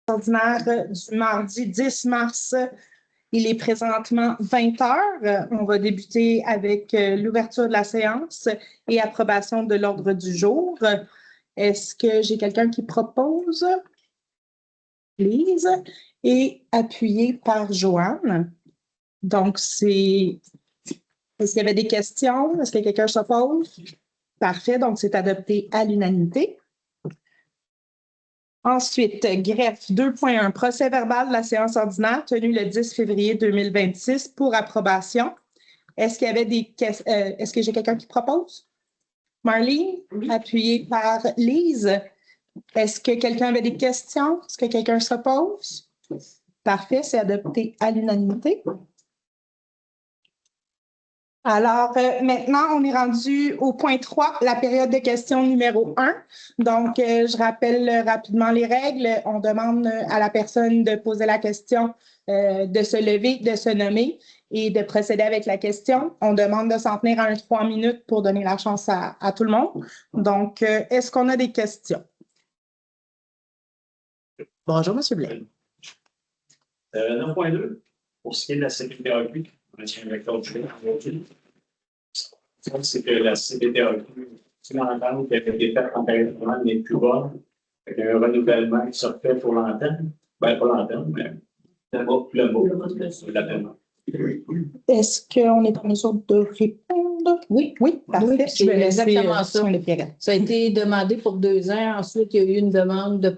Ordinaire du mardi 10 mars. Il est présentement 20 heures. On va débuter avec l'ouverture de la séance et approbation de l'ordre du jour. Est-ce que j'ai quelqu'un qui propose? Lise, et appuyé par Joanne. Donc, est-ce qu'il y avait des questions? Est-ce que quelqu'un s'oppose? Parfait, donc c'est adopté à l'unanimité. Ensuite, greffe 2.1, procès verbal de la séance ordinaire tenue le 10 février 2026 pour approbation. Est-ce qu'il y avait est-ce que j'ai quelqu'un qui propose? Marlene, oui. Appuyé par Lise. Est-ce que quelqu'un avait des questions? Est-ce que quelqu'un s'oppose? Parfait, c'est adopté à l'unanimité. Alors, maintenant, on est rendu au point 3, la période de questions numéro 1. Donc, je rappelle rapidement les règles. On demande à la personne de poser la question, de se lever, de se nommer et de procéder avec la question. On demande de s'en tenir à 3 minutes pour donner la chance à tout le monde. Donc, est-ce qu'on a des questions? Bonjour, M. Blais. 9.2, pour ce qui est de la CPTAQ, c'est que la CPTAQ, c'est l'entente qui a été faite antérieurement n'est plus bonne. Il y a un renouvellement qui se fait pour l'antenne. Ben, pas l'antenne, mais le mot, l'appellement. Est-ce qu'on est en mesure de répondre? Oui, parfait. Oui, c'est exactement ça. Ça a été demandé pour 2 ans. Ensuite, il y a eu une demande de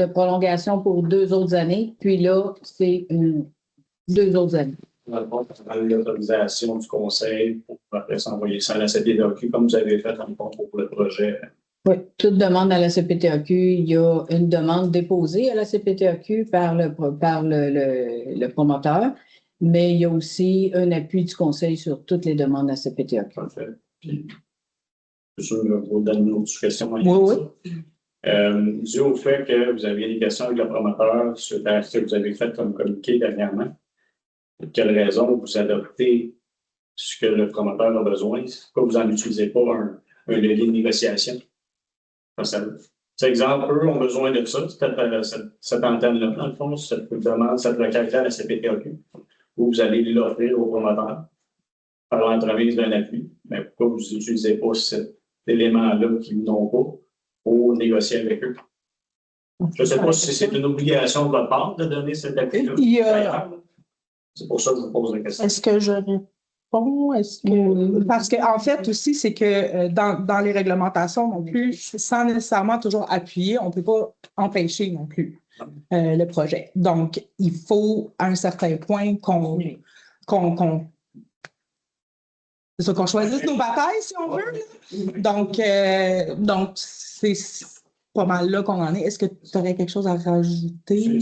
prolongation pour 2 autres années. Puis là, c'est 2 autres années. Dans le fond, ça prend l'autorisation du conseil pour après s'envoyer ça à la CPTAQ, comme vous avez fait en fond pour le projet. Oui, toute demande à la CPTAQ, il y a une demande déposée à la CPTAQ par le promoteur, mais il y a aussi un appui du conseil sur toutes les demandes à la CPTAQ. Parfait. Puis, je suis sûr que vous donner une autre question. Oui. Dû au fait que vous aviez des questions avec le promoteur sur ce que vous avez fait comme communiqué dernièrement, pour quelle raison vous adoptez ce que le promoteur a besoin? Pourquoi vous n'en utilisez pas un levier de négociation? Par exemple, eux ont besoin de ça, cette antenne-là, dans le fond, cette demande, cette localité à la CPTAQ, où vous allez l'offrir au promoteur par l'entremise d'un appui. Mais pourquoi vous n'utilisez pas cet élément-là qu'ils n'ont pas pour négocier avec eux? Je ne sais pas si c'est une obligation de votre part de donner cet appui-là. C'est pour ça que je vous pose la question. Est-ce que je réponds? Parce qu'en fait, aussi, c'est que dans les réglementations non plus, sans nécessairement toujours appuyer, on ne peut pas empêcher non plus le projet. Donc, il faut à un certain point qu'on choisisse nos batailles, si on veut. Donc c'est pas mal là qu'on en est. Est-ce que tu aurais quelque chose à rajouter?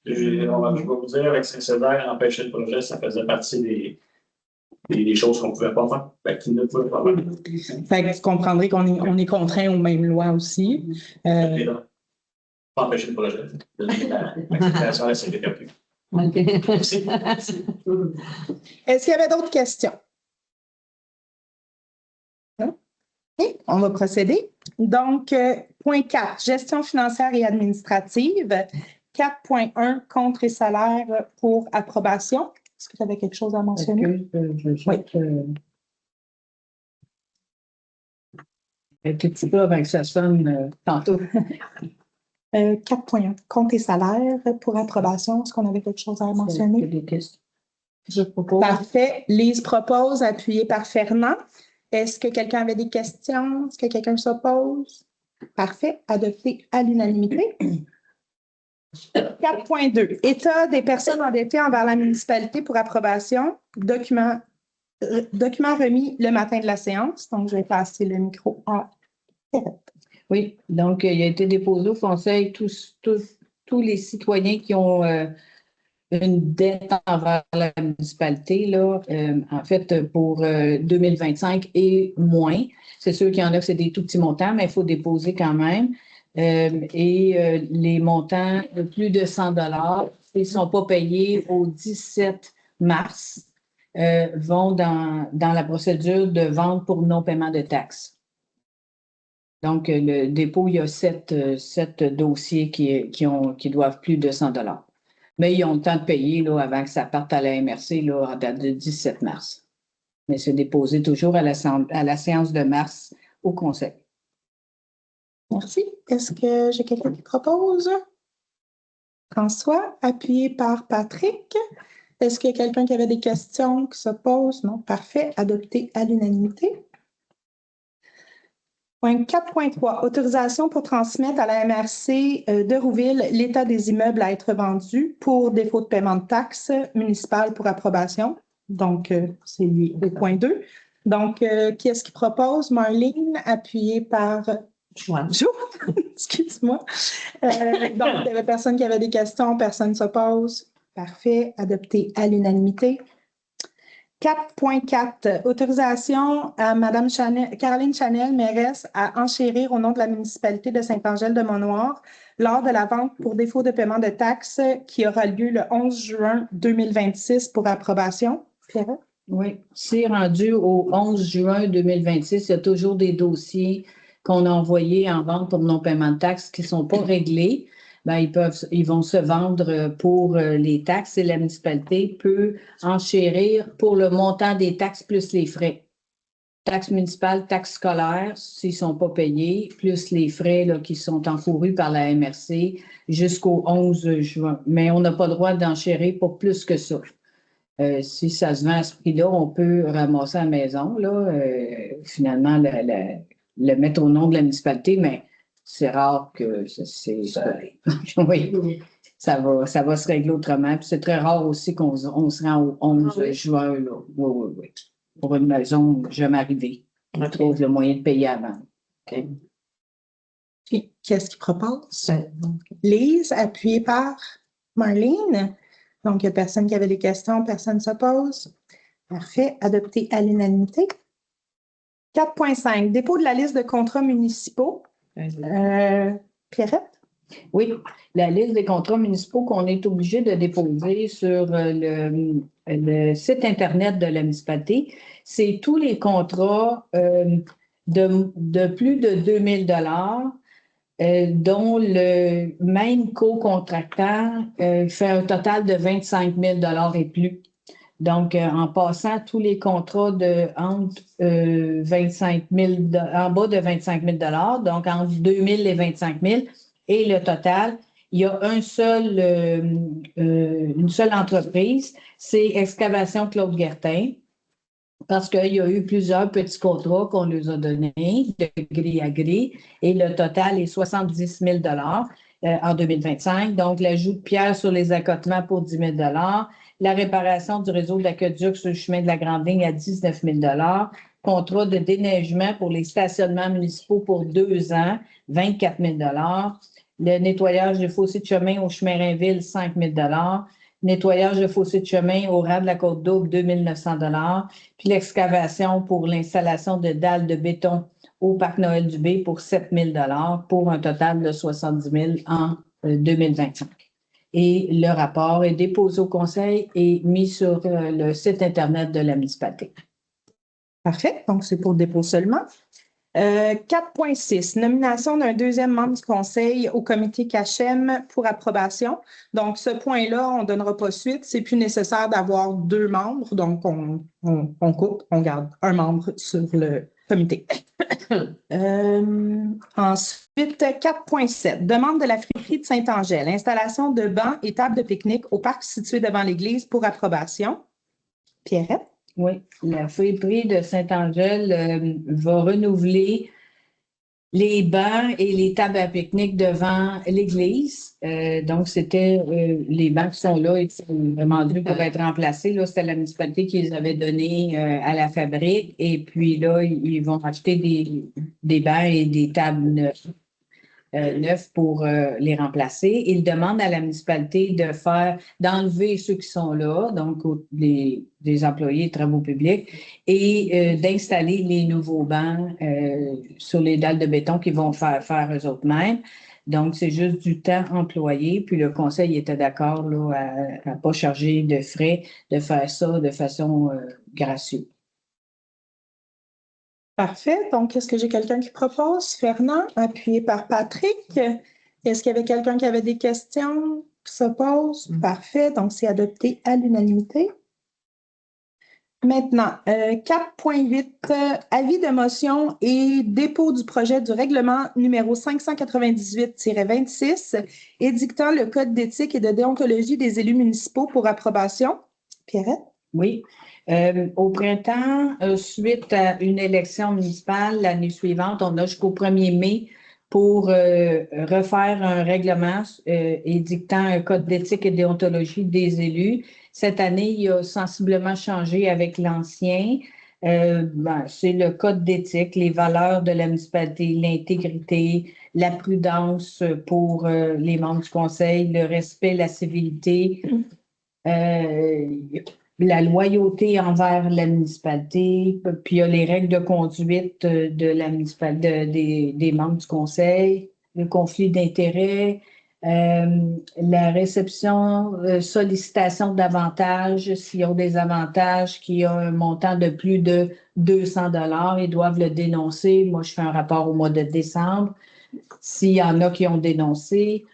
Je vais vous dire, avec Saint-Sévère, empêcher le projet, ça faisait partie des choses qu'on ne pouvait pas faire, qui ne pouvaient pas faire. Fait que vous comprendrez qu'on est contraint aux mêmes lois aussi. Pas empêcher le projet. L'acceptation à la CPTAQ. Est-ce qu'il y avait d'autres questions? Non? Oui, on va procéder. Donc, point 4, gestion financière et administrative. 4.1, comptes et salaires pour approbation. Est-ce que tu avais quelque chose à mentionner? Oui. Un petit peu avant que ça sonne tantôt. 4.1, comptes et salaires pour approbation. Est-ce qu'on avait quelque chose à mentionner? Des questions. Je propose. Parfait. Lise propose, appuyée par Fernand. Est-ce que quelqu'un avait des questions? Est-ce que quelqu'un s'oppose? Parfait. Adopté à l'unanimité. 4.2. État des personnes endettées envers la municipalité pour approbation. Document remis le matin de la séance. Donc, je vais passer le micro à Thérèse. Oui, donc il a été déposé au conseil tous les citoyens qui ont une dette envers la municipalité, là, en fait, pour 2025 et moins. C'est sûr qu'il y en a que c'est des tout petits montants, mais il faut déposer quand même. Les montants de plus de 100 $, s'ils ne sont pas payés au 17 mars, vont dans la procédure de vente pour non-paiement de taxes. Donc, le dépôt, il y a sept dossiers qui doivent plus de 100 $. Mais ils ont le temps de payer là, avant que ça parte à la MRC là, en date de 17 mars. Mais c'est déposé toujours à la séance de mars au Conseil. Merci. Est-ce que j'ai quelqu'un qui propose? François, appuyé par Patrick. Est-ce qu'il y a quelqu'un qui avait des questions qui se posent? Non, parfait. Adopté à l'unanimité. Point 4.3. Autorisation pour transmettre à la MRC de Rouville l'état des immeubles à être vendus pour défaut de paiement de taxes municipales pour approbation. Donc, c'est lié au point 2. Donc, qui est-ce qui propose? Marlene, appuyée par Jo. Excuse-moi. Donc, il n'y avait personne qui avait des questions, personne ne s'oppose. Parfait. Adopté à l'unanimité. 4.4. Autorisation à Mme Caroline Chanel, mairesse, à enchérir au nom de la municipalité de Saint-Angèle-de-Montnoir lors de la vente pour défaut de paiement de taxes qui aura lieu le 11 juin 2026 pour approbation. Pierre? Oui, c'est rendu au 11 juin 2026. Il y a toujours des dossiers qu'on a envoyés en vente pour non-paiement de taxes qui ne sont pas réglés. Ben, ils vont se vendre pour les taxes et la municipalité peut enchérir pour le montant des taxes plus les frais. Taxes municipales, taxes scolaires, s'ils ne sont pas payés, plus les frais là, qui sont encourus par la MRC jusqu'au 11 juin. Mais on n'a pas le droit d'enchérir pour plus que ça. Si ça se vend à ce prix-là, on peut ramasser à la maison, là, finalement, le mettre au nom de la municipalité, mais c'est rare que oui, ça va se régler autrement. Puis c'est très rare aussi qu'on se rend au 11 juin. Là. Oui. Pour une maison jamais arrivée. On trouve le moyen de payer avant. Okay. Puis, qu'est-ce qu'il propose? Lise, appuyée par Marlene. Donc, il n'y a personne qui avait des questions, personne ne s'oppose. Parfait. Adopté à l'unanimité. 4.5. Dépôt de la liste de contrats municipaux. Pierrette? Oui, la liste des contrats municipaux qu'on est obligé de déposer sur le site Internet de la municipalité, c'est tous les contrats de plus de 2 000 $ dont le même co-contractant fait un total de 25 000 $ et plus. Donc, en passant tous les contrats de entre 25 000 en bas de 25 000 $, donc entre 2 000 et 25 000 et le total, il y a une seule entreprise, c'est Excavation Claude Guertin, parce qu'il y a eu plusieurs petits contrats qu'on nous a donnés de gré à gré et le total est 70 000 $ en 2025. Donc, l'ajout de pierres sur les accotements pour 10 000 $, la réparation du réseau d'aqueduc sur le chemin de la Grande Ligne à 19 000 $, contrat de déneigement pour les stationnements municipaux pour 2 ans, 24 000 $, le nettoyage des fossés de chemin au chemin Rainville, 5 000 $, nettoyage de fossés de chemin au ras de la Côte-d'Aube, 2 900 $, puis l'excavation pour l'installation de dalles de béton au Parc Noël-du-Bé pour 7 000 $ pour un total de 70 000 en 2025. Et le rapport est déposé au Conseil et mis sur le site Internet de la municipalité. Parfait. Donc, c'est pour dépôt seulement. 4.6, nomination d'un deuxième membre du Conseil au comité CACHEM pour approbation. Donc, ce point-là, on ne donnera pas suite. C'est plus nécessaire d'avoir 2 membres. Donc, on coupe, on garde un membre sur le comité. Ensuite, 4.7, demande de la friperie de Saint-Angèle, installation de bancs et tables de pique-nique au parc situé devant l'église pour approbation. Pierrette? Oui, la friperie de Saint-Angèle va renouveler les bancs et les tables à pique-nique devant l'église. Donc, c'était les bancs qui sont là et qui sont demandés pour être remplacés. Là, c'était la municipalité qui les avait donnés à la fabrique. Et puis là, ils vont acheter des bancs et des tables neufs pour les remplacer. Ils demandent à la municipalité d'enlever ceux qui sont là, donc des employés de travaux publics, et d'installer les nouveaux bancs sur les dalles de béton qu'ils vont faire eux autres mêmes. Donc, c'est juste du temps employé. Puis le conseil était d'accord à ne pas charger de frais de faire ça de façon gracieuse. Parfait. Donc, est-ce que j'ai quelqu'un qui propose? Fernand, appuyé par Patrick. Est-ce qu'il y avait quelqu'un qui avait des questions qui s'opposent? Parfait. Donc, c'est adopté à l'unanimité. Maintenant, 4.8, avis de motion et dépôt du projet du règlement numéro 598-26, édictant le code d'éthique et de déontologie des élus municipaux pour approbation. Pierrette? Oui. Au printemps, suite à une élection municipale l'année suivante, on a jusqu'au 1er mai pour refaire un règlement édictant un code d'éthique et de déontologie des élus. Cette année, il a sensiblement changé avec l'ancien. C'est le code d'éthique, les valeurs de la municipalité, l'intégrité, la prudence pour les membres du conseil, le respect, la civilité, la loyauté envers la municipalité, puis il y a les règles de conduite de la municipalité, des membres du conseil, le conflit d'intérêts, la réception, sollicitation d'avantages, s'ils ont des avantages qui ont un montant de plus de 200 $, ils doivent le dénoncer. Moi, je fais un rapport au mois de décembre. S'il y en a qui ont dénoncé,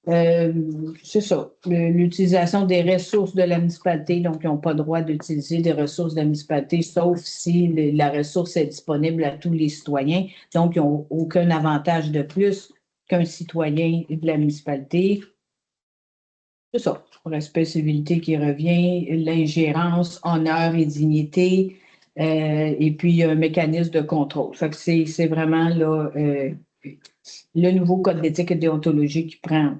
c'est ça, l'utilisation des ressources de la municipalité, donc ils n'ont pas le droit d'utiliser des ressources de la municipalité, sauf si la ressource est disponible à tous les citoyens, donc ils n'ont aucun avantage de plus qu'un citoyen de la municipalité. C'est ça, respect, civilité qui revient, l'ingérence, honneur et dignité, et puis un mécanisme de contrôle. Fait que c'est vraiment là le nouveau code d'éthique et de déontologie qui prend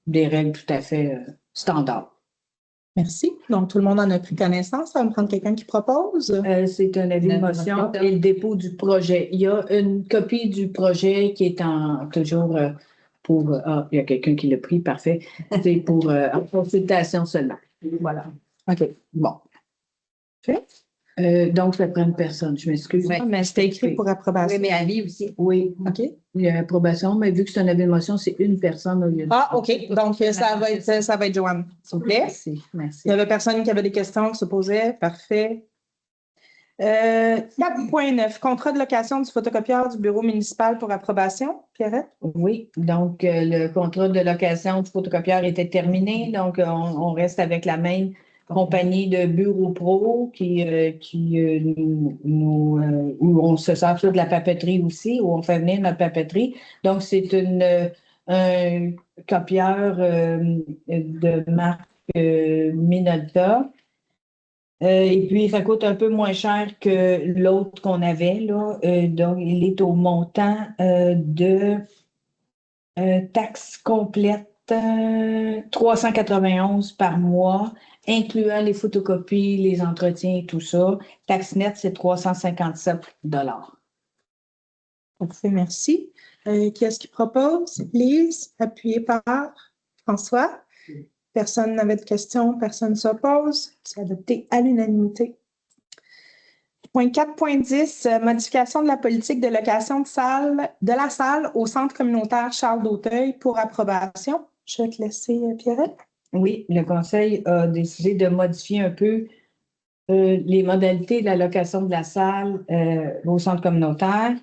des règles tout à fait standards. Merci. Donc, tout le monde en a pris connaissance. Ça va me prendre quelqu'un qui propose. C'est un avis de motion et le dépôt du projet. Il y a une copie du projet qui est toujours pour... il y a quelqu'un qui l'a pris, parfait. C'est pour en consultation seulement. Voilà. OK. Bon. Fait? Donc, ça prend une personne, je m'excuse. Oui, mais c'était écrit pour approbation. Oui, mais avis aussi. Oui. OK. Il y a approbation, mais vu que c'est un avis de motion, c'est une personne au lieu de... Ah, OK. Donc, ça va être Joanne, s'il vous plaît. Merci. Il y avait personne qui avait des questions qui se posaient. Parfait. 4.9, contrat de location du photocopieur du bureau municipal pour approbation. Pierrette? Oui, donc le contrat de location du photocopieur était terminé, donc on reste avec la même compagnie de Bureau Pro où on se sert de la papeterie aussi, où on fait venir notre papeterie. Donc, c'est un copieur de marque Minolta. Et puis, ça coûte un peu moins cher que l'autre qu'on avait, là. Donc, il est au montant de taxe complète 391 par mois, incluant les photocopies, les entretiens et tout ça. Taxe nette, c'est 357 $. Parfait, merci. Qui est-ce qui propose? Lise, appuyée par François. Personne n'avait de questions, personne ne s'oppose. C'est adopté à l'unanimité. Point 4.10, modification de la politique de location de la salle au centre communautaire Charles d'Auteuil pour approbation. Je vais te laisser, Pierrette. Oui, le conseil a décidé de modifier un peu les modalités de la location de la salle au centre communautaire.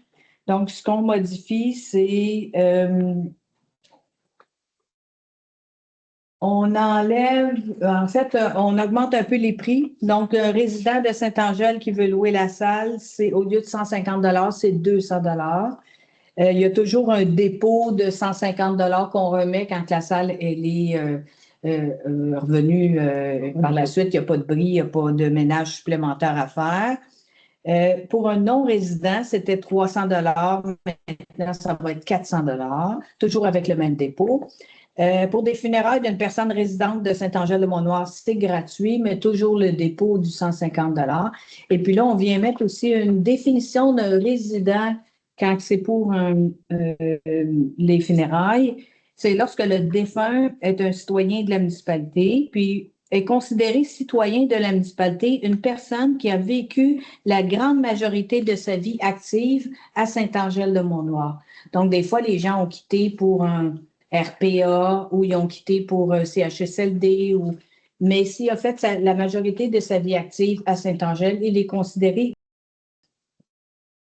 Donc, ce qu'on modifie, c'est on enlève, en fait, on augmente un peu les prix. Donc, un résident de Saint-Angèle qui veut louer la salle, c'est au lieu de 150 $, c'est 200 $. Il y a toujours un dépôt de 150 $ qu'on remet quand la salle elle est revenue par la suite. Il n'y a pas de bris, il n'y a pas de ménage supplémentaire à faire. Pour un non-résident, c'était 300 $. Maintenant, ça va être 400 $, toujours avec le même dépôt. Pour des funérailles d'une personne résidente de Saint-Angèle-de-Mont-Noir, c'est gratuit, mais toujours le dépôt du 150 $. Et puis là, on vient mettre aussi une définition d'un résident quand c'est pour les funérailles. C'est lorsque le défunt est un citoyen de la municipalité, puis est considéré citoyen de la municipalité une personne qui a vécu la grande majorité de sa vie active à Saint-Angèle-de-Mont-Noir. Donc, des fois, les gens ont quitté pour un RPA ou ils ont quitté pour CHSLD. Mais s'il a fait la majorité de sa vie active à Saint-Angèle, il est considéré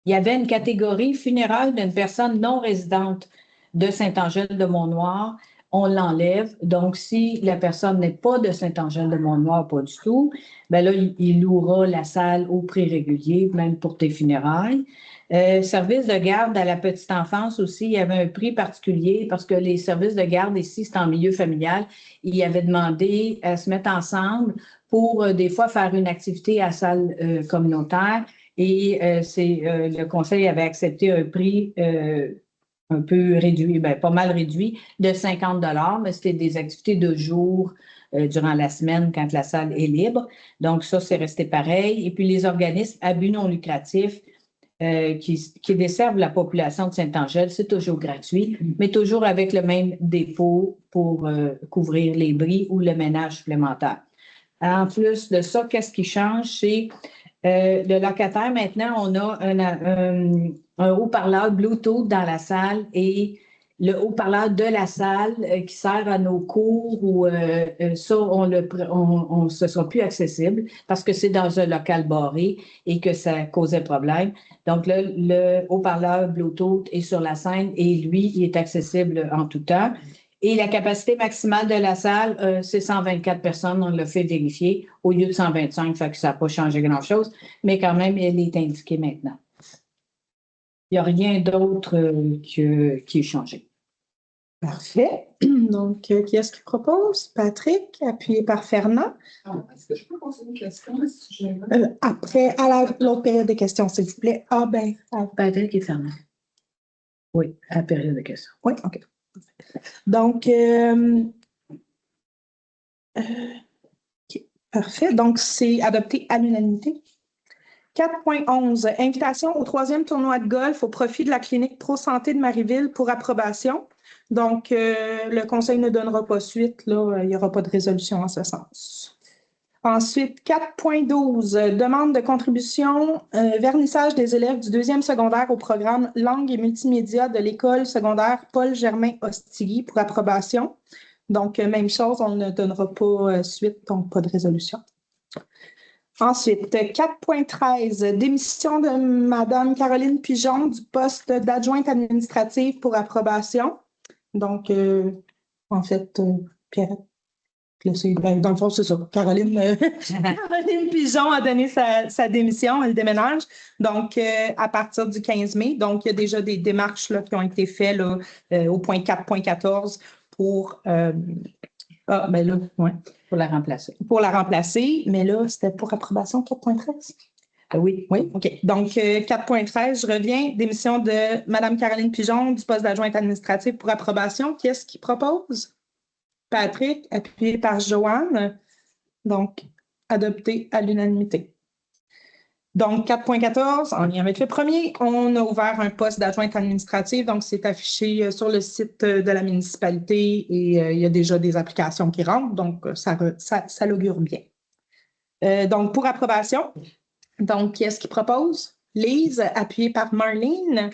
il y avait une catégorie funéraire d'une personne non résidente de Saint-Angèle-de-Mont-Noir. On l'enlève. Donc, si la personne n'est pas de Saint-Angèle-de-Mont-Noir, pas du tout, ben là, il louera la salle au prix régulier, même pour tes funérailles. Service de garde à la petite enfance aussi, il y avait un prix particulier parce que les services de garde ici, c'est en milieu familial. Ils avaient demandé à se mettre ensemble pour des fois faire une activité à salle communautaire. Et le conseil avait accepté un prix un peu réduit, ben, pas mal réduit, de 50 $ mais c'était des activités de jour durant la semaine quand la salle est libre. Donc, ça, c'est resté pareil. Et puis, les organismes à but non lucratif qui desservent la population de Saint-Angèle, c'est toujours gratuit, mais toujours avec le même dépôt pour couvrir les bris ou le ménage supplémentaire. En plus de ça, qu'est-ce qui change? C'est le locataire, maintenant, on a un haut-parleur Bluetooth dans la salle et le haut-parleur de la salle qui sert à nos cours ou ça, ce ne sera plus accessible parce que c'est dans un local barré et que ça causait problème. Donc, le haut-parleur Bluetooth est sur la scène et lui, il est accessible en tout temps. Et la capacité maximale de la salle, c'est 124 personnes, on l'a fait vérifier, au lieu de 125, fait que ça n'a pas changé grand-chose, mais quand même, elle est indiquée maintenant. Il n'y a rien d'autre qui est changé. Parfait. Donc, qui est-ce qui propose? Patrick, appuyé par Fernand. Est-ce que je peux poser une question? Après, à l'autre période de questions, s'il vous plaît. Ah, ben. Patrick et Fernand. Oui, à la période de questions. Oui, OK. Donc, parfait. Donc, c'est adopté à l'unanimité. 4.11, invitation au 3e tournoi de golf au profit de la clinique Pro Santé de Marieville pour approbation. Donc, le conseil ne donnera pas suite. Là, il n'y aura pas de résolution en ce sens. Ensuite, 4.12, demande de contribution, vernissage des élèves du 2e secondaire au programme Langue et multimédia de l'école secondaire Paul-Germain-Ostigui pour approbation. Donc, même chose, on ne donnera pas suite, donc pas de résolution. Ensuite, 4.13, démission de Mme Caroline Pigeon du poste d'adjointe administrative pour approbation. Donc, en fait, Pierrette. Dans le fond, c'est ça. Caroline Pigeon a donné sa démission, elle déménage. Donc, à partir du 15 mai, donc il y a déjà des démarches là, qui ont été faites là, au point 4.14 pour... Pour la remplacer. Pour la remplacer, mais là, c'était pour approbation 4.13. Oui. Oui, OK. Donc, 4.13, je reviens. Démission de Mme Caroline Pigeon du poste d'adjointe administrative pour approbation. Qui est-ce qui propose? Patrick, appuyé par Joanne. Donc, adopté à l'unanimité. Donc, 4.14, en lien avec le premier, on a ouvert un poste d'adjointe administrative. Donc, c'est affiché sur le site de la municipalité et il y a déjà des applications qui rentrent. Donc, ça l'augure bien. Donc, pour approbation, donc, qui est-ce qui propose? Lise, appuyée par Marlene.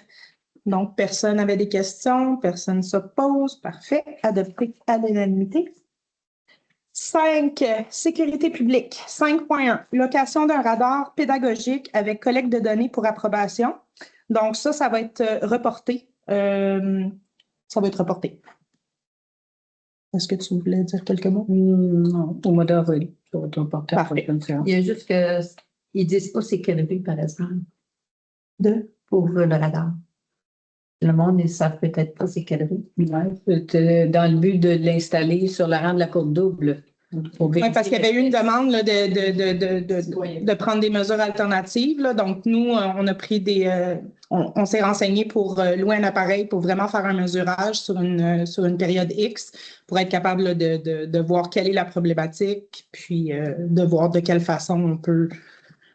Donc, personne n'avait des questions, personne ne s'oppose. Parfait. Adopté à l'unanimité. 5, sécurité publique. 5.1, location d'un radar pédagogique avec collecte de données pour approbation. Donc, ça va être reporté. Ça va être reporté. Est-ce que tu voulais dire quelques mots? Non, au mois d'avril. Ça va être reporté. Parfait. Il y a juste qu'ils ne disent pas c'est quelle rue, par exemple, pour le radar. Le monde, ils ne savent peut-être pas c'est quelle rue. Ouais, c'était dans le but de l'installer sur la rang de la courbe double. Oui, parce qu'il y avait eu une demande là, de prendre des mesures alternatives. Là. Donc, nous, on a pris on s'est renseigné pour louer un appareil pour vraiment faire un mesurage sur une période X pour être capable là, de voir quelle est la problématique, puis de voir de quelle façon on peut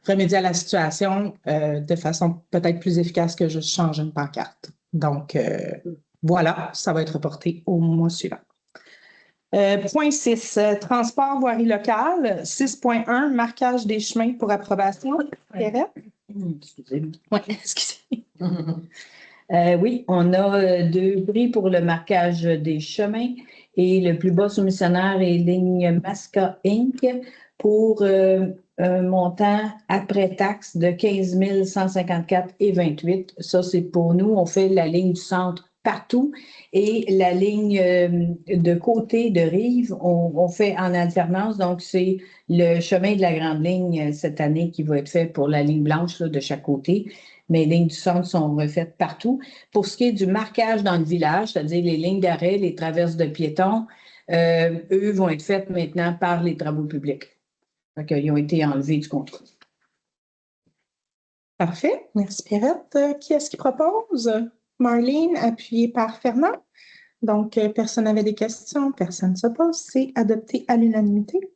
remédier à la situation de façon peut-être plus efficace que juste changer une pancarte. Donc, voilà, ça va être reporté au mois suivant. Point 6, transport voirie locale. 6.1, marquage des chemins pour approbation. Pierrette? Excusez-moi. Oui, excusez. Oui, on a 2 prix pour le marquage des chemins et le plus bas soumissionnaire est Ligne Masca Inc. pour un montant après taxe de 15 154,28. Ça, c'est pour nous. On fait la ligne du centre partout et la ligne de côté de rive, on fait en alternance. Donc, c'est le chemin de la grande ligne cette année qui va être fait pour la ligne blanche là, de chaque côté. Mais les lignes du centre sont refaites partout. Pour ce qui est du marquage dans le village, c'est-à-dire les lignes d'arrêt, les traverses de piétons, eux vont être faites maintenant par les travaux publics. Ils ont été enlevés du contrat. Parfait. Merci, Pierrette. Qui est-ce qui propose? Marlene, appuyée par Fernand. Donc, personne n'avait des questions, personne ne s'oppose. C'est adopté à l'unanimité.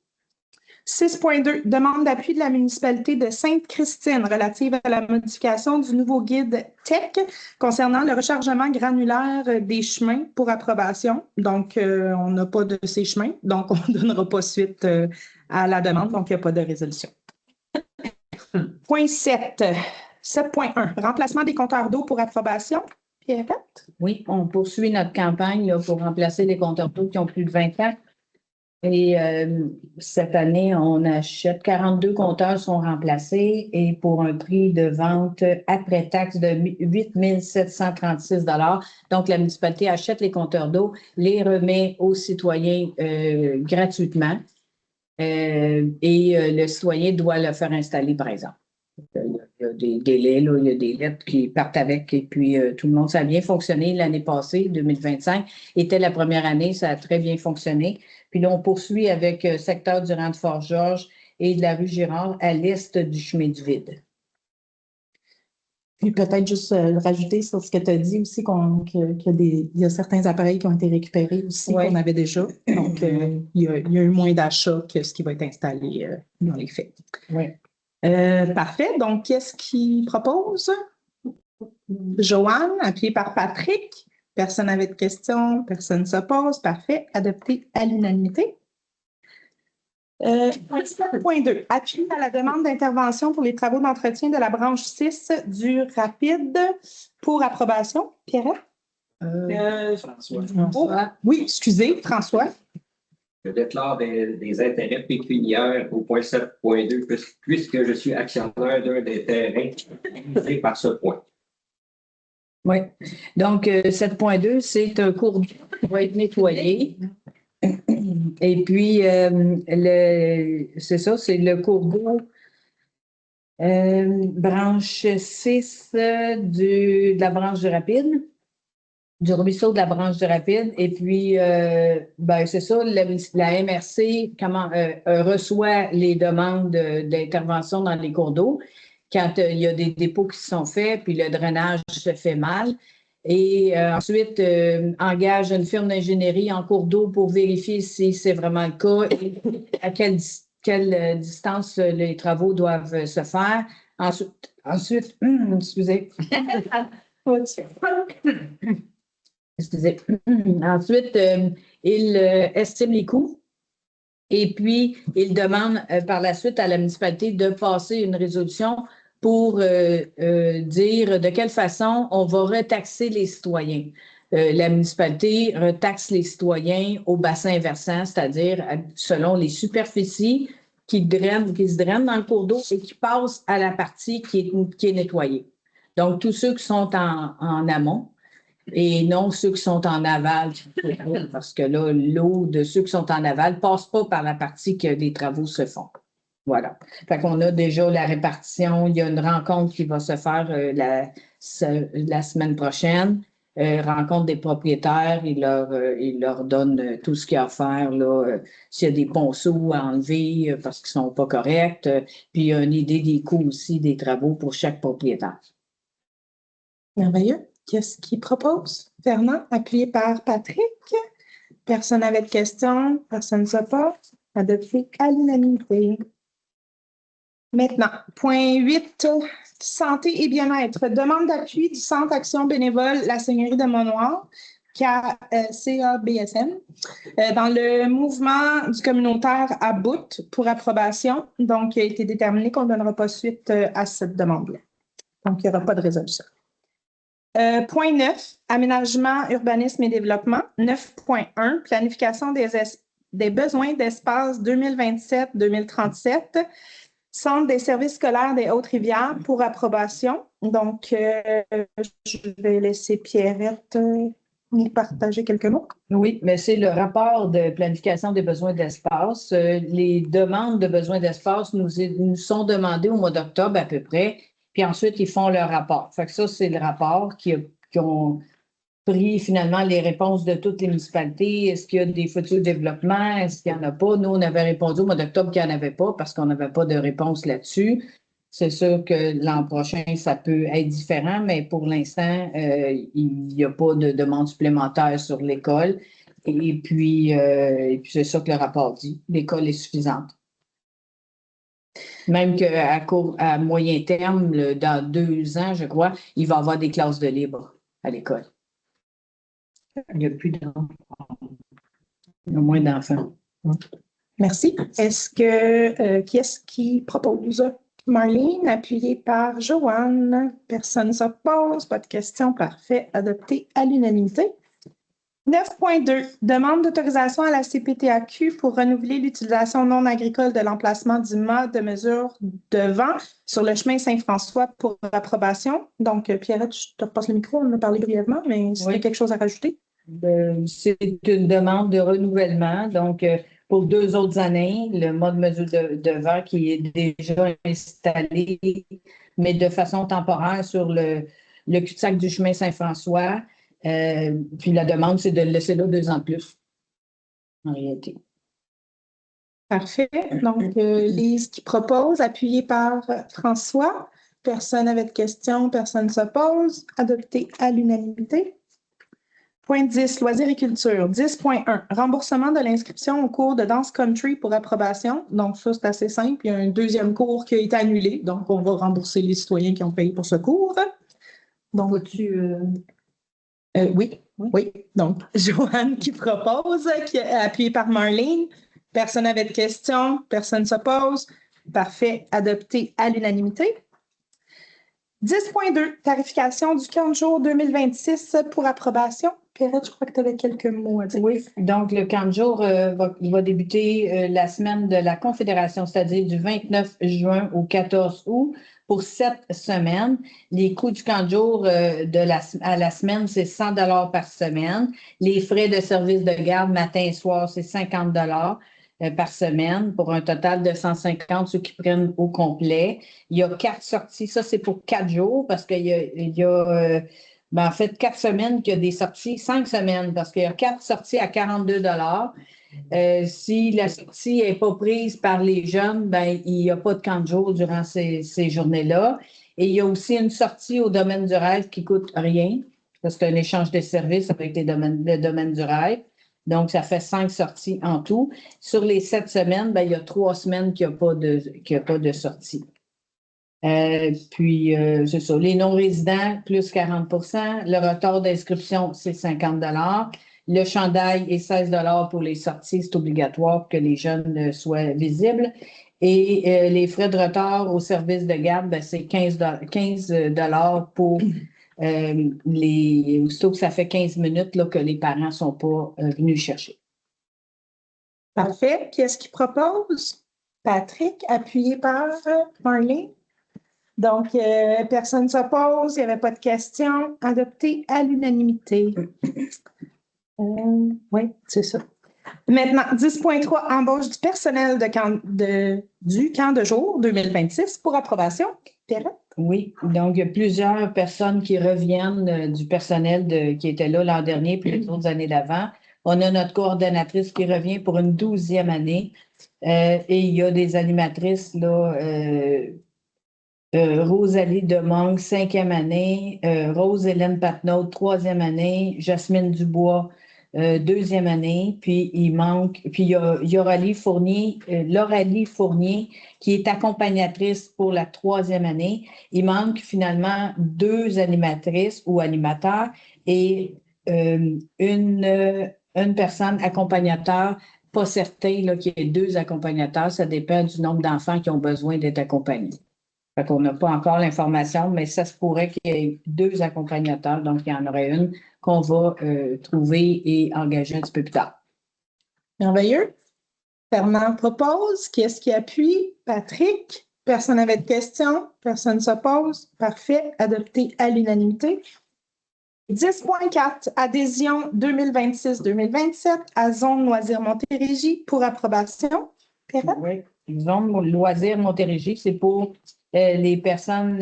6.2, demande d'appui de la municipalité de Sainte-Christine relative à la modification du nouveau guide TEC concernant le rechargement granulaire des chemins pour approbation. Donc, on n'a pas de ces chemins, donc on ne donnera pas suite à la demande, donc il n'y a pas de résolution. Point 7, 7.1, remplacement des compteurs d'eau pour approbation. Pierrette? Oui, on poursuit notre campagne là, pour remplacer les compteurs d'eau qui ont plus de 20 ans. Et cette année, on achète 42 compteurs sont remplacés et pour un prix de vente après taxe de 8 736 $. Donc, la municipalité achète les compteurs d'eau, les remet aux citoyens gratuitement et le citoyen doit le faire installer, par exemple. Il y a des délais, là, il y a des lettres qui partent avec et puis tout le monde, ça a bien fonctionné l'année passée, 2025, était la première année, ça a très bien fonctionné. Puis là, on poursuit avec secteur du rang de Fort-Georges et de la rue Girard à l'est du chemin du Vide. Puis peut-être juste rajouter sur ce que tu as dit aussi qu'il y a certains appareils qui ont été récupérés aussi qu'on avait déjà. Donc, il y a eu moins d'achats que ce qui va être installé dans les faits. Oui. Parfait. Donc, qu'est-ce qu'il propose? Joanne, appuyée par Patrick. Personne n'avait de questions, personne ne s'oppose. Parfait. Adopté à l'unanimité. 7.2. Appui à la demande d'intervention pour les travaux d'entretien de la branche 6 du Rapide pour approbation. Pierrette? François. Oh, oui, excusez, François. Je déclare des intérêts pécuniaires au point 7.2 puisque je suis actionnaire d'un des terrains visés par ce point. Oui. Donc, 7.2, c'est un cours d'eau qui va être nettoyé. Et puis, c'est ça, c'est le cours d'eau branche 6 de la branche du Rapide, du ruisseau de la branche du Rapide. Et puis, c'est ça, la MRC reçoit les demandes d'intervention dans les cours d'eau quand il y a des dépôts qui sont faits, puis le drainage se fait mal. Et ensuite, engage une firme d'ingénierie en cours d'eau pour vérifier si c'est vraiment le cas et à quelle distance les travaux doivent se faire. Ensuite, excusez. Excusez. Ensuite, il estime les coûts et puis il demande par la suite à la municipalité de passer une résolution pour dire de quelle façon on va retaxer les citoyens. La municipalité retaxe les citoyens au bassin versant, c'est-à-dire selon les superficies qui se drainent dans le cours d'eau et qui passent à la partie qui est nettoyée. Donc, tous ceux qui sont en amont et non ceux qui sont en aval, parce que là, l'eau de ceux qui sont en aval ne passe pas par la partie que les travaux se font. Voilà. Fait qu'on a déjà la répartition. Il y a une rencontre qui va se faire la semaine prochaine. Rencontre des propriétaires. Il leur donne tout ce qu'il y a à faire. S'il y a des ponceaux à enlever parce qu'ils ne sont pas corrects. Puis il y a une idée des coûts aussi des travaux pour chaque propriétaire. Merveilleux. Qu'est-ce qu'il propose? Fernand, appuyé par Patrick. Personne n'avait de questions. Personne ne s'oppose. Adopté à l'unanimité. Maintenant, point 8, santé et bien-être. Demande d'appui du Centre Action Bénévole La Seigneurie de Mont-Noir, CABSN, dans le mouvement du communautaire à Bout pour approbation. Donc, il a été déterminé qu'on ne donnera pas suite à cette demande-là. Donc, il n'y aura pas de résolution. Point 9, aménagement, urbanisme et développement. 9.1, planification des besoins d'espace 2027-2037. Centre des services scolaires des Hautes-Rivières pour approbation. Donc, je vais laisser Pierrette nous partager quelques mots. Oui, mais c'est le rapport de planification des besoins d'espace. Les demandes de besoins d'espace nous sont demandées au mois d'octobre à peu près, puis ensuite, ils font leur rapport. Fait que ça, c'est le rapport qui ont pris finalement les réponses de toutes les municipalités. Est-ce qu'il y a des futurs développements? Est-ce qu'il n'y en a pas? Nous, on avait répondu au mois d'octobre qu'il n'y en avait pas parce qu'on n'avait pas de réponse là-dessus. C'est sûr que l'an prochain, ça peut être différent, mais pour l'instant, il n'y a pas de demande supplémentaire sur l'école. Et puis c'est ça que le rapport dit. L'école est suffisante. Même à moyen terme, dans 2 ans, je crois, il va y avoir des classes de libre à l'école. Il n'y a plus d'enfants. Il y a moins d'enfants. Merci. Qui est-ce qui propose? Marlene, appuyée par Joanne. Personne ne s'oppose. Pas de questions. Parfait. Adopté à l'unanimité. 9.2. Demande d'autorisation à la CPTAQ pour renouveler l'utilisation non agricole de l'emplacement du mât de mesure de vent sur le chemin Saint-François pour approbation. Donc, Pierrette, je te repasse le micro. On en a parlé brièvement, mais si tu as quelque chose à rajouter. C'est une demande de renouvellement. Donc, pour 2 autres années, le mode mesure de vent qui est déjà installé, mais de façon temporaire sur le cul-de-sac du chemin Saint-François. Puis la demande, c'est de le laisser là 2 ans de plus, en réalité. Parfait. Donc, Lise qui propose, appuyée par François. Personne avec de questions, personne ne s'oppose. Adopté à l'unanimité. Point 10, loisirs et culture. 10.1, remboursement de l'inscription au cours de danse country pour approbation. Donc, ça, c'est assez simple. Il y a un deuxième cours qui a été annulé. Donc, on va rembourser les citoyens qui ont payé pour ce cours. Donc, oui. Donc, Joanne qui propose, qui est appuyée par Marlene. Personne n'avait de questions, personne ne s'oppose. Parfait, adopté à l'unanimité. 10.2, tarification du camp de jour 2026 pour approbation. Pierrette, je crois que tu avais quelques mots à dire. Oui, donc le camp de jour, il va débuter la semaine de la Confédération, c'est-à-dire du 29 juin au 14 août pour 7 semaines. Les coûts du camp de jour à la semaine, c'est 100 $ par semaine. Les frais de service de garde matin et soir, c'est 50 $ par semaine pour un total de 150, ceux qui prennent au complet. Il y a 4 sorties. Ça, c'est pour 4 jours parce qu'il y a en fait, 4 semaines qu'il y a des sorties, 5 semaines, parce qu'il y a 4 sorties à 42 $. Si la sortie n'est pas prise par les jeunes, il n'y a pas de camp de jour durant ces journées-là. Et il y a aussi une sortie au domaine du rêve qui ne coûte rien, parce que c'est un échange de services avec le domaine du rêve. Donc, ça fait 5 sorties en tout. Sur les 7 semaines, il y a 3 semaines qu'il n'y a pas de sortie. C'est ça. Les non-résidents, plus 40 %. Le retard d'inscription, c'est 50 $. Le chandail est 16 $ pour les sorties. C'est obligatoire pour que les jeunes soient visibles. Et les frais de retard au service de garde, c'est 15 $ pour aussitôt que ça fait 15 minutes là, que les parents ne sont pas venus chercher. Parfait. Qui est-ce qui propose? Patrick, appuyé par Marlene. Donc, personne ne s'oppose, il n'y avait pas de questions. Adopté à l'unanimité. Oui, c'est ça. Maintenant, 10.3, embauche du personnel du camp de jour 2026 pour approbation. Pierrette? Oui, donc il y a plusieurs personnes qui reviennent du personnel qui était là l'an dernier puis les autres années d'avant. On a notre coordonnatrice qui revient pour une 12e année et il y a des animatrices là. Rosalie Demong, 5e année, Rose-Hélène Patnaud, 3e année, Jasmine Dubois, 2e année, puis il y a Lauralie Fournier, qui est accompagnatrice pour la 3e année. Il manque finalement 2 animatrices ou animateurs et une personne accompagnateur, pas certain là, qu'il y ait 2 accompagnateurs, ça dépend du nombre d'enfants qui ont besoin d'être accompagnés. Fait qu'on n'a pas encore l'information, mais ça se pourrait qu'il y ait 2 accompagnateurs, donc il y en aurait une qu'on va trouver et engager un petit peu plus tard. Merveilleux. Fernand propose. Qui est-ce qui appuie? Patrick. Personne n'avait de questions? Personne ne s'oppose? Parfait. Adopté à l'unanimité. 10.4, adhésion 2026-2027 à Zone Loisirs Montérégie pour approbation. Perrette? Oui. Zone loisirs Montérégie, c'est pour les personnes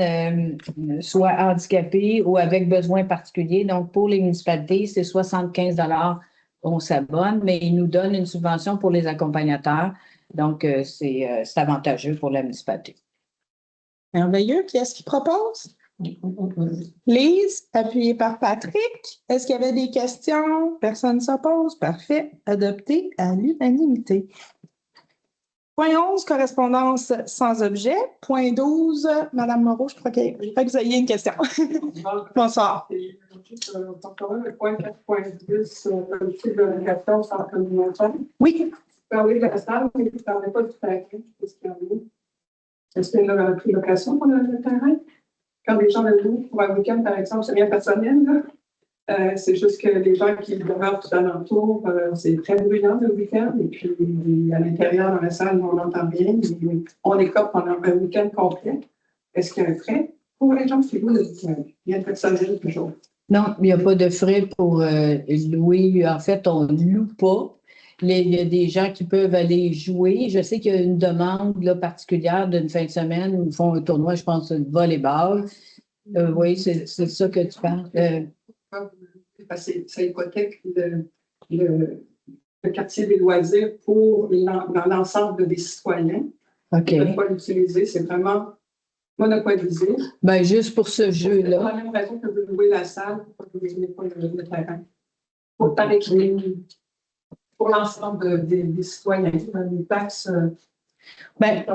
soit handicapées ou avec besoins particuliers. Donc, pour les municipalités, c'est 75 $ on s'abonne, mais ils nous donnent une subvention pour les accompagnateurs. Donc, c'est avantageux pour la municipalité. Merveilleux. Qui est-ce qui propose? Lise, appuyée par Patrick. Est-ce qu'il y avait des questions? Personne ne s'oppose. Parfait. Adopté à l'unanimité. Point 11, correspondance sans objet. Point 12, Madame Moreau, je crois que vous aviez une question. Bonsoir. Le point 4.10, politique de location sans communication. Oui. Vous parlez de la salle, mais vous ne parlez pas du terrain. Qu'est-ce qu'il y a eu? Est-ce qu'il y a une pré-location pour le terrain? Quand les gens le louent pour un week-end, par exemple, c'est bien personnel, là. C'est juste que les gens qui demeurent tout alentour, c'est très bruyant le week-end. Et puis, à l'intérieur, dans la salle, on entend bien. On écope pendant un week-end complet. Est-ce qu'il y a un frais pour les gens qui louent le week-end? Il y a un personnel toujours. Non, il n'y a pas de frais pour louer. En fait, on ne loue pas. Il y a des gens qui peuvent aller jouer. Je sais qu'il y a une demande là, particulière d'une fin de semaine où ils font un tournoi, je pense, de volleyball. Oui, c'est ça que tu parles. Parce que ça hypothèque le quartier des loisirs pour dans l'ensemble des citoyens. OK. Ils ne peuvent pas l'utiliser, c'est vraiment monopolisé. Ben, juste pour ce jeu-là. Pour la même raison que vous louez la salle, pour que vous n'ayez pas le terrain. Pour par équilibre, pour l'ensemble des citoyens, les taxes. Ben,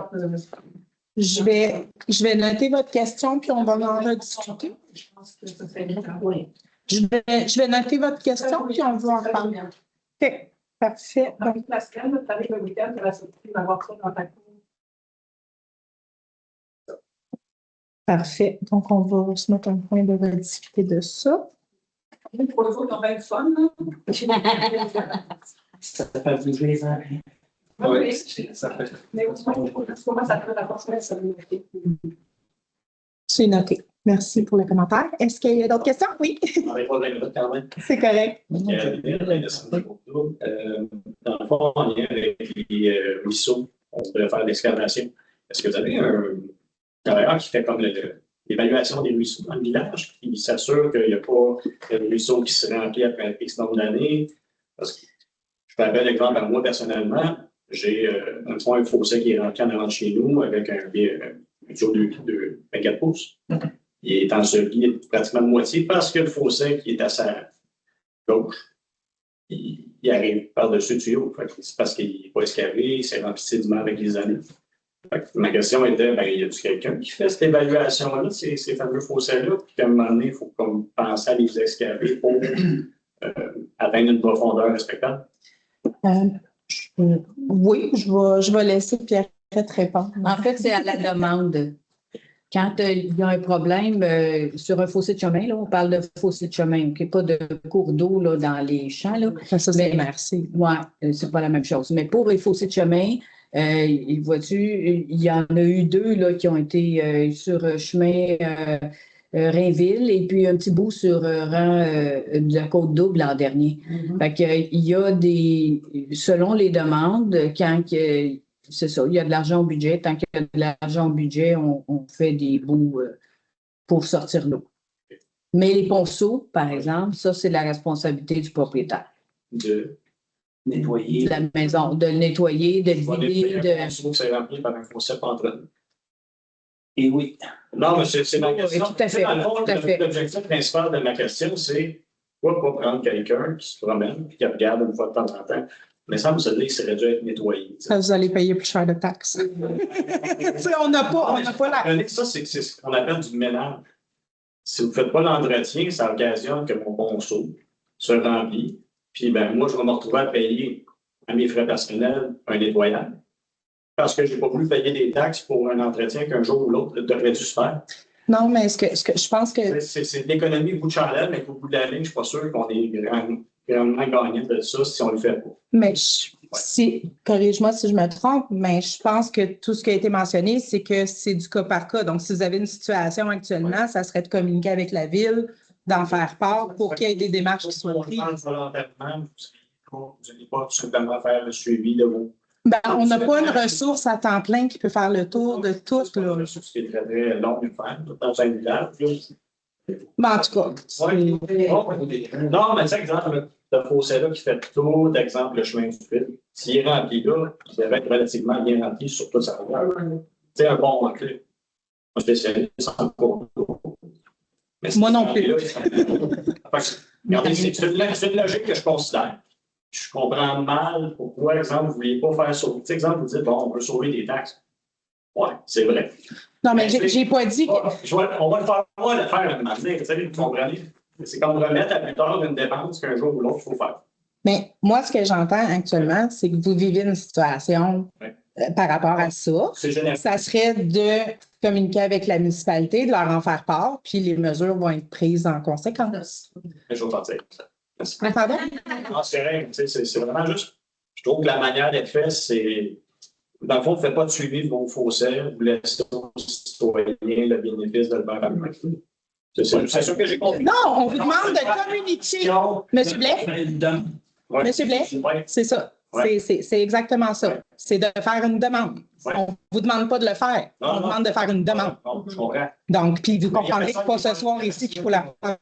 je vais noter votre question, puis on va en rediscuter. Je pense que ça fait bien. Oui. Je vais noter votre question, puis on va en parler. OK, parfait. Donc, la semaine, vous avez le week-end, tu vas sortir d'avoir ça dans ta cour. Parfait. Donc, on va se mettre un point de rediscuter de ça. Pour les autres, on va être fun, là. Ça fait du plaisir. Oui, ça fait. mais comment ça peut rapporter ça? C'est noté. Merci pour le commentaire. Est-ce qu'il y a d'autres questions? Oui. On va pas minutes quand même. C'est correct. Dans le fond, en lien avec les ruisseaux, on pourrait faire l'excavation. Est-ce que vous avez un travailleur qui fait comme l'évaluation des ruisseaux dans le village, qui s'assure qu'il n'y a pas de ruisseau qui se remplit après X nombre d'années? Parce que je peux donner un exemple à moi personnellement. J'ai un fossé qui est rempli en avant de chez nous avec un tuyau de 24 pouces. Il est enseveli pratiquement de moitié parce que le fossé qui est à sa gauche, il arrive par-dessus le tuyau. C'est parce qu'il n'est pas excavé, il s'est rempli sédiment avec les années. Ma question était, y a-t-il quelqu'un qui fait cette évaluation-là, ces fameux fossés-là, puis qu'à un moment donné, il faut comme penser à les excaver pour atteindre une profondeur respectable? Oui, je vais laisser Pierrette répondre. En fait, c'est à la demande. Quand il y a un problème sur un fossé de chemin, là, on parle de fossé de chemin, okay, pas de cours d'eau là, dans les champs. Là. Ça, c'est merci. Oui, c'est pas la même chose. Mais pour les fossés de chemin, vois-tu, il y en a eu 2 là, qui ont été sur chemin Rainville et puis un petit bout sur rang de la Côte-Double l'an dernier. Fait que, il y a selon les demandes, quand c'est ça, il y a de l'argent au budget. Tant qu'il y a de l'argent au budget, on fait des bouts pour sortir l'eau. Mais les ponceaux, par exemple, ça, c'est la responsabilité du propriétaire. De nettoyer. De la maison, de le nettoyer, de le vider. Un ponceau qui s'est rempli par un fossé entre eux. Et oui. Non, mais c'est ma question. Oui, tout à fait. Dans le fond, Tout à fait. l'objectif principal de ma question, c'est pourquoi pas prendre quelqu'un qui se promène et qui regarde une fois de temps en temps. Mais ça me semble que ça aurait dû être nettoyé. Ça, vous allez payer plus cher de taxes. on n'a pas la... Ça, c'est ce qu'on appelle du ménage. Si vous ne faites pas l'entretien, ça occasionne que mon ponceau se remplit. Puis, moi, je vais me retrouver à payer à mes frais personnels un nettoyage. Parce que je n'ai pas voulu payer des taxes pour un entretien qu'un jour ou l'autre devrait dû se faire. Non, mais ce que je pense que... C'est de l'économie bout de chandelle, mais au bout de la ligne, je ne suis pas sûr qu'on est grandement gagnant de ça si on ne le fait pas. Mais Corrige-moi si je me trompe, mais je pense que tout ce qui a été mentionné, c'est que c'est du cas par cas. Donc, si vous avez une situation actuellement, ça serait de communiquer avec la ville, d'en faire part pour qu'il y ait des démarches qui soient prises. Volontairement, vous n'allez pas tout simplement faire le suivi de vos. Ben, on n'a pas une ressource à temps plein qui peut faire le tour de tout. Là. Ce qui est très, très long à faire dans un village. Ben, en tout cas. Non, mais c'est exemple, ce fossé-là qui fait le tour, d'exemple, le chemin du fil. S'il est rempli là, il devrait être relativement bien rempli sur toute sa longueur. C'est un bon rempli. Un spécialiste en cours d'eau. Moi non plus. Regardez, c'est une logique que je considère. Je comprends mal pourquoi, exemple, vous ne vouliez pas faire sauver. Tu sais, exemple, vous dites, bon, on veut sauver des taxes. Oui, c'est vrai. Non, mais j'ai pas dit que. On va le faire un moment donné, vous comprenez? C'est comme remettre à plus tard une dépense qu'un jour ou l'autre, il faut faire. Mais moi, ce que j'entends actuellement, c'est que vous vivez une situation par rapport à ça. C'est général. Ça serait de communiquer avec la municipalité, de leur en faire part, puis les mesures vont être prises en conséquence. Je vais partir. Merci. Pardon? Non, c'est vrai. C'est vraiment juste. Je trouve que la manière d'être fait, c'est. Dans le fond, vous ne faites pas de suivi de vos fossés, vous laissez aux citoyens le bénéfice de le faire à vous. C'est sûr que j'ai compris. Non, on vous demande de communiquer. Monsieur Blais? Monsieur Blais? C'est ça. C'est exactement ça. C'est de faire une demande. On ne vous demande pas de le faire. On vous demande de faire une demande. Non, je comprends. Donc, puis vous comprendrez que pas ce soir ici qu'il faut la faire.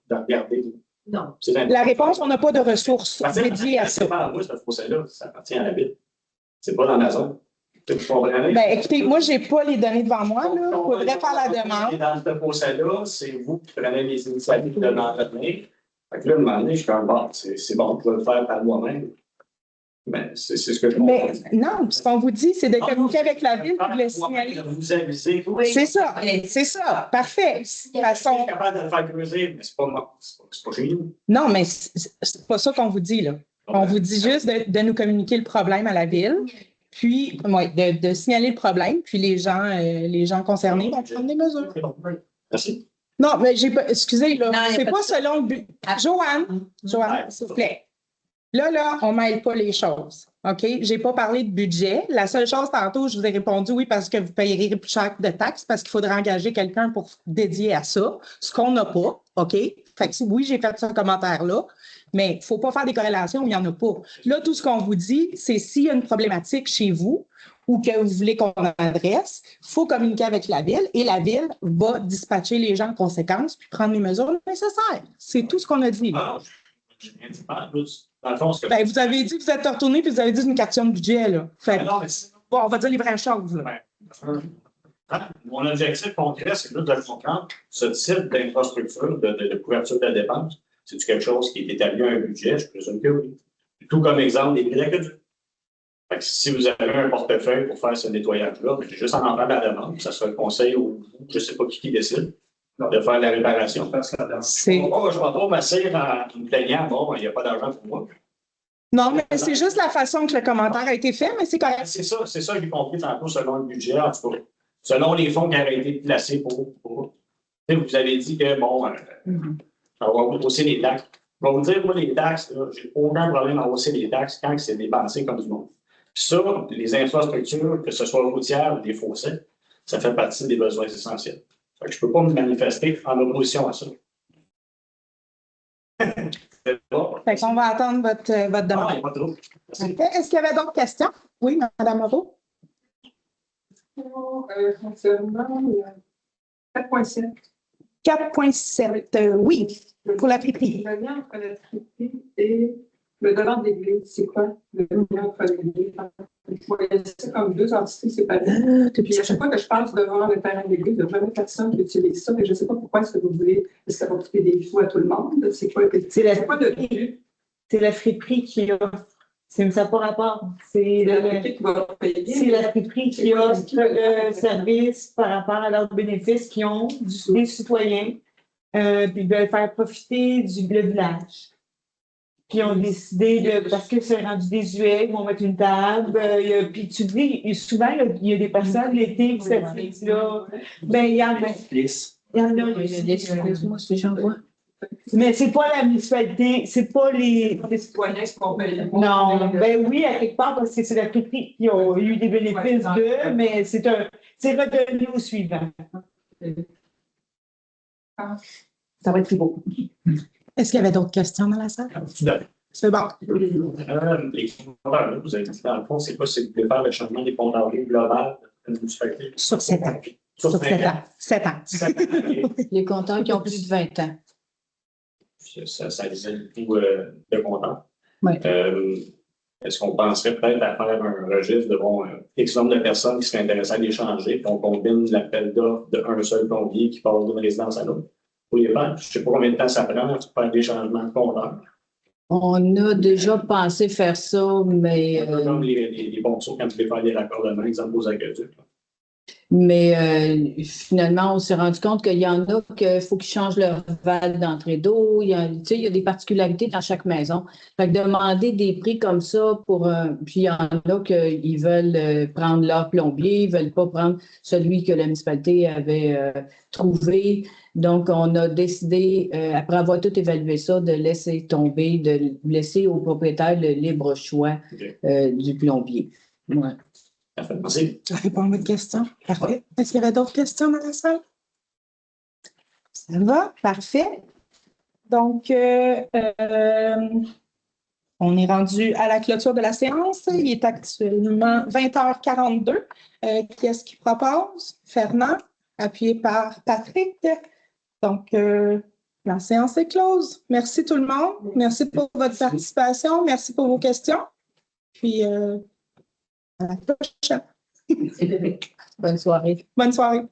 De regarder. Non. La réponse, on n'a pas de ressources dédiées à ça. C'est pas à moi, ce fossé-là. Ça appartient à la ville. C'est pas dans la zone. Ben, écoutez, moi, je n'ai pas les données devant moi. Il faudrait faire la demande. Et dans ce fossé-là, c'est vous qui prenez les initiatives de l'entretenir. Fait que là, à un moment donné, je suis comme, bon, c'est bon, je vais le faire par moi-même. Mais c'est ce que je comprends. Mais non, ce qu'on vous dit, c'est de communiquer avec la ville et de le signaler. Vous avisez. C'est ça, c'est ça. Parfait. Je suis capable de le faire creuser, mais c'est pas chez nous. Non, mais c'est pas ça qu'on vous dit, là. On vous dit juste de nous communiquer le problème à la ville, puis de signaler le problème, puis les gens concernés vont prendre des mesures. Merci. Non, mais j'ai pas. Excusez, là. Non, C'est pas selon le but. Joanne, s'il vous plaît. Là, on ne mêle pas les choses. OK? Je n'ai pas parlé de budget. La seule chose, tantôt, je vous ai répondu oui, parce que vous payerez plus cher de taxes, parce qu'il faudrait engager quelqu'un pour dédier à ça, ce qu'on n'a pas. OK? Fait que oui, j'ai fait ce commentaire-là, mais il ne faut pas faire des corrélations, il n'y en a pas. Là, tout ce qu'on vous dit, c'est s'il y a une problématique chez vous ou que vous voulez qu'on adresse, il faut communiquer avec la ville et la ville va dispatcher les gens en conséquence puis prendre les mesures nécessaires. C'est tout ce qu'on a dit. Ah, j'ai rien dit. Dans le fond, ce que Ben, vous avez dit que vous êtes retourné puis vous avez dit une question de budget. Là. Fait, non, mais bon, on va dire les vraies choses. Là. Mon objectif concret, c'est juste de comprendre ce type d'infrastructure de couverture de la dépense. C'est-tu quelque chose qui est établi à un budget? Je présume que oui. Tout comme exemple des prix d'aqueduc. Si vous avez un portefeuille pour faire ce nettoyage-là, j'ai juste en faire la demande. Ça sera le conseil ou je ne sais pas qui décide de faire la réparation. Je ne vais pas m'asseoir en me plaignant, bon, il n'y a pas d'argent pour moi. Non, mais c'est juste la façon que le commentaire a été fait, mais c'est correct. C'est ça que j'ai compris tantôt selon le budget, en tout cas, selon les fonds qui auraient été placés pour. Vous avez dit que, bon, on va hausser les taxes. Je vais vous dire, moi, les taxes, je n'ai aucun problème à hausser les taxes quand c'est dépensé comme du monde. Puis ça, les infrastructures, que ce soit routières ou des fossés, ça fait partie des besoins essentiels. Fait que je ne peux pas me manifester en opposition à ça. Fait qu'on va attendre votre demande. Non, il n'y a pas trop. Est-ce qu'il y avait d'autres questions? Oui, Mme Moreau? Fonctionnement, 4.7. 4.7, oui, pour la friperie. Le lien entre la friperie et le dollar d'église, c'est quoi le lien entre l'église? Je voyais ça comme deux entités séparées. Puis à chaque fois que je passe devant le terrain d'église, il n'y a jamais personne qui utilise ça. Mais je ne sais pas pourquoi est-ce que vous voulez. Est-ce que ça va coûter des sous à tout le monde? C'est quoi le but? C'est la friperie qui a. Ça n'a pas rapport. C'est la friperie qui offre le service par rapport à leurs bénéfices qu'ils ont des citoyens, puis de faire profiter du village. Puis on décidé de, parce que c'est rendu désuet, ils vont mettre une table, puis tu dis, souvent, il y a des personnes l'été qui s'appliquent là. Ben, il y en a. Moi, c'est j'en vois. Mais c'est pas la municipalité, c'est pas les. Les citoyens qui vont payer. Non, ben oui, à quelque part, parce que c'est la friperie qui a eu des bénéfices d'eux, mais c'est retenu au suivant. Ça va être très beau. Est-ce qu'il y avait d'autres questions dans la salle? C'est bon. Les compteurs, vous avez dit dans le fond, c'est quoi? C'est de faire le changement des compteurs global de la municipalité? Sur 7 ans. Sur Sur 7 ans. 7 ans. 7 ans. Les compteurs qui ont plus de 20 ans. Ça disait le coût de compteurs. Oui. Est-ce qu'on penserait peut-être à faire un registre de X nombre de personnes qui seraient intéressées à l'échanger, puis on combine l'appel d'offres d'un seul plombier qui passe d'une résidence à l'autre? Pour les faire, je ne sais pas combien de temps ça prend pour faire des changements de compteurs. On a déjà pensé faire ça, mais Comme les ponceaux quand tu veux faire des raccordements, exemple aux aqueducs. finalement, on s'est rendu compte qu'il y en a qu'il faut qu'ils changent leur valve d'entrée d'eau. Il y a des particularités dans chaque maison. Fait que demander des prix comme ça puis il y en a qui veulent prendre leur plombier, ils ne veulent pas prendre celui que la municipalité avait trouvé. Donc, on a décidé, après avoir tout évalué ça, de laisser tomber, de laisser au propriétaire le libre choix du plombier. Ouais. Merci. Ça répond à votre question. Parfait. Est-ce qu'il y avait d'autres questions dans la salle? Ça va? Parfait. Donc, on est rendu à la clôture de la séance. Il est actuellement 20h42. Qui est-ce qui propose? Fernand, appuyé par Patrick. Donc, la séance est close. Merci tout le monde. Merci pour votre participation. Merci pour vos questions. Puis, à la prochaine. Bonne soirée. Bonne soirée.